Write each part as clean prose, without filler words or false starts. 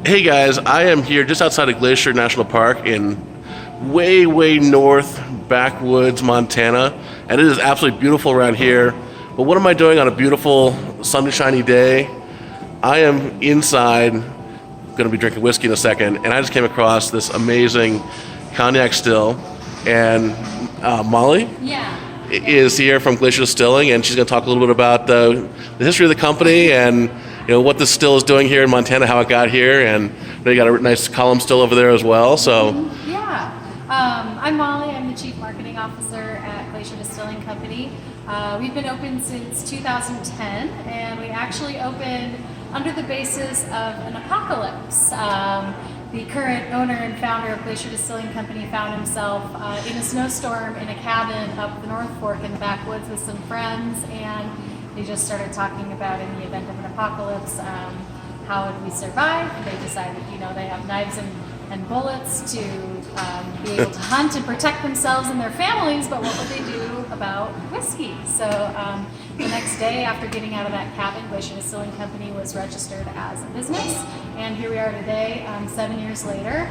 Hey guys, I am here just outside of Glacier National Park in way north backwoods Montana, and it is absolutely beautiful around here. But what am I doing on a beautiful sunshiny day? I am inside, going to be drinking whiskey in a second, and I just came across this amazing cognac still, and Molly is here from Glacier Distilling, and she's going to talk a little bit about the history of the company and what this still is doing here in Montana, how it got here, and they got a nice column still over there as well. So I'm Molly. I'm the Chief Marketing Officer at Glacier Distilling Company. We've been open since 2010, and we actually opened under the basis of an apocalypse. The current owner and founder of Glacier Distilling Company found himself in a snowstorm in a cabin up the North Fork in the backwoods with some friends, and they just started talking about, in the event of an apocalypse, how would we survive. They decided, they have knives and bullets to be able to hunt and protect themselves and their families, but what would they do about whiskey? So the next day after getting out of that cabin, Glacier Distilling Company was registered as a business, and here we are today, 7 years later.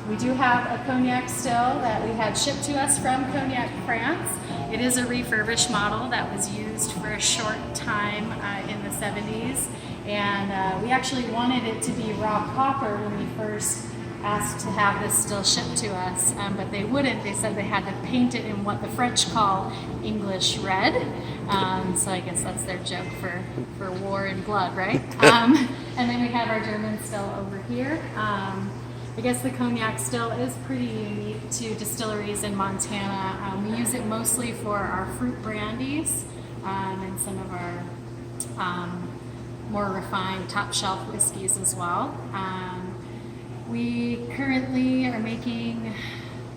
We do have a cognac still that we had shipped to us from Cognac, France. It is a refurbished model that was used for a short time in the 70s, and we actually wanted it to be raw copper when we first asked to have this still shipped to us, but they wouldn't. They said they had to paint it in what the French call English red, so I guess that's their joke for war and blood, right? And then we have our German still over here. I guess the cognac still is pretty unique to distilleries in Montana. We use it mostly for our fruit brandies and some of our more refined top shelf whiskeys as well. We currently are making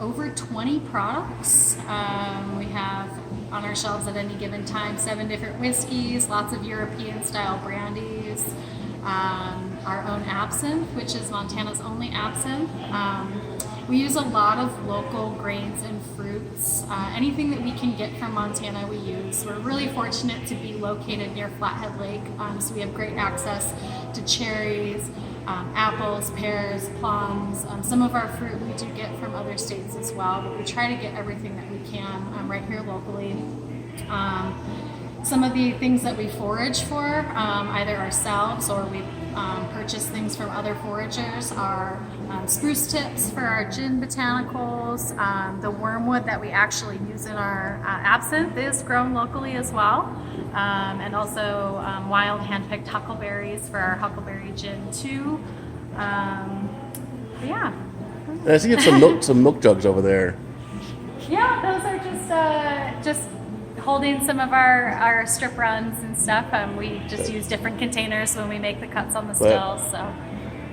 over 20 products. We have on our shelves at any given time 7 different whiskeys, lots of European style brandies, our own absinthe, which is Montana's only absinthe. We use a lot of local grains and fruits. Anything that we can get from Montana we use. We're really fortunate to be located near Flathead Lake, so we have great access to cherries, apples, pears, plums. Some of our fruit we do get from other states as well, but we try to get everything that we can right here locally. Some of the things that we forage for, either ourselves or we purchase things from other foragers, are spruce tips for our gin botanicals. The wormwood that we actually use in our absinthe is grown locally as well. And also wild hand-picked huckleberries for our huckleberry gin too. Yeah. I see you have some milk jugs over there. Yeah, those are just holding some of our strip runs and stuff. We just use different containers when we make the cuts on the stills.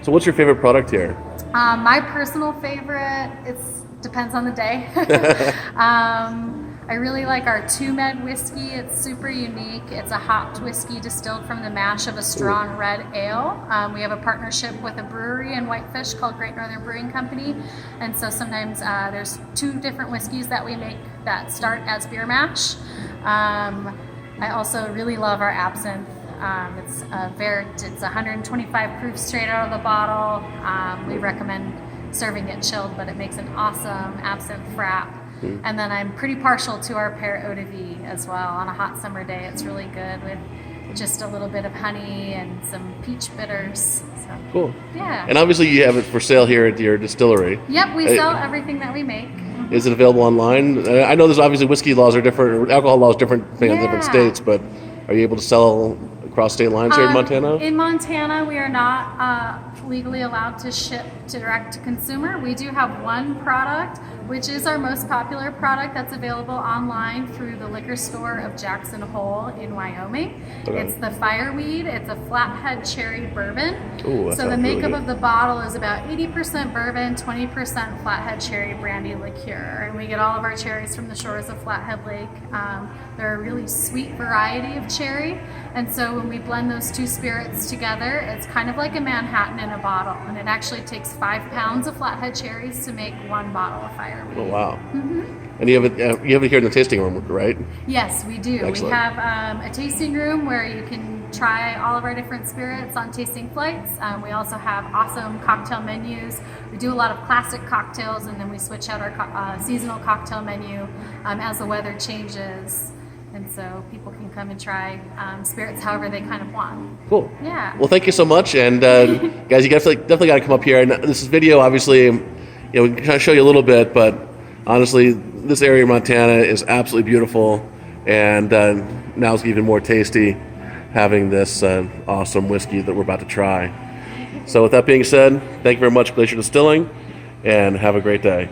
So what's your favorite product here? My personal favorite, it depends on the day. I really like our Two Med whiskey. It's super unique. It's a hopped whiskey distilled from the mash of a strong red ale. We have a partnership with a brewery in Whitefish called Great Northern Brewing Company, and so sometimes there's 2 different whiskeys that we make that start as beer mash. I also really love our absinthe. It's 125 proof straight out of the bottle. We recommend serving it chilled, but it makes an awesome absinthe frap. And then I'm pretty partial to our pear eau de vie as well. On a hot summer day, it's really good with just a little bit of honey and some peach bitters. So, cool. Yeah. And obviously you have it for sale here at your distillery. Yep, we sell everything that we make. Is it available online? I know there's obviously whiskey laws are different, alcohol laws different in different states, but are you able to sell across state lines here in Montana? In Montana, we are not legally allowed to ship direct to consumer. We do have one product, which is our most popular product that's available online through the liquor store of Jackson Hole in Wyoming. Okay. It's the Fireweed. It's a flathead cherry bourbon. Ooh, so the makeup of the bottle is about 80% bourbon, 20% flathead cherry brandy liqueur. And we get all of our cherries from the shores of Flathead Lake. They're a really sweet variety of cherry. And so when we blend those 2 spirits together, it's kind of like a Manhattan in a bottle. And it actually takes 5 pounds of flathead cherries to make 1 bottle of Fireweed. Oh, wow. And you have it here in the tasting room, right? Yes, we do. Excellent. We have a tasting room where you can try all of our different spirits on tasting flights. We also have awesome cocktail menus. We do a lot of classic cocktails, and then we switch out our seasonal cocktail menu as the weather changes. And so people can come and try spirits however they kind of want. Cool. Yeah. Well, thank you so much. And guys, you definitely got to come up here. And this is video, obviously, we can kind of show you a little bit, but honestly, this area of Montana is absolutely beautiful. And now it's even more tasty having this awesome whiskey that we're about to try. So with that being said, thank you very much, Glacier Distilling, and have a great day.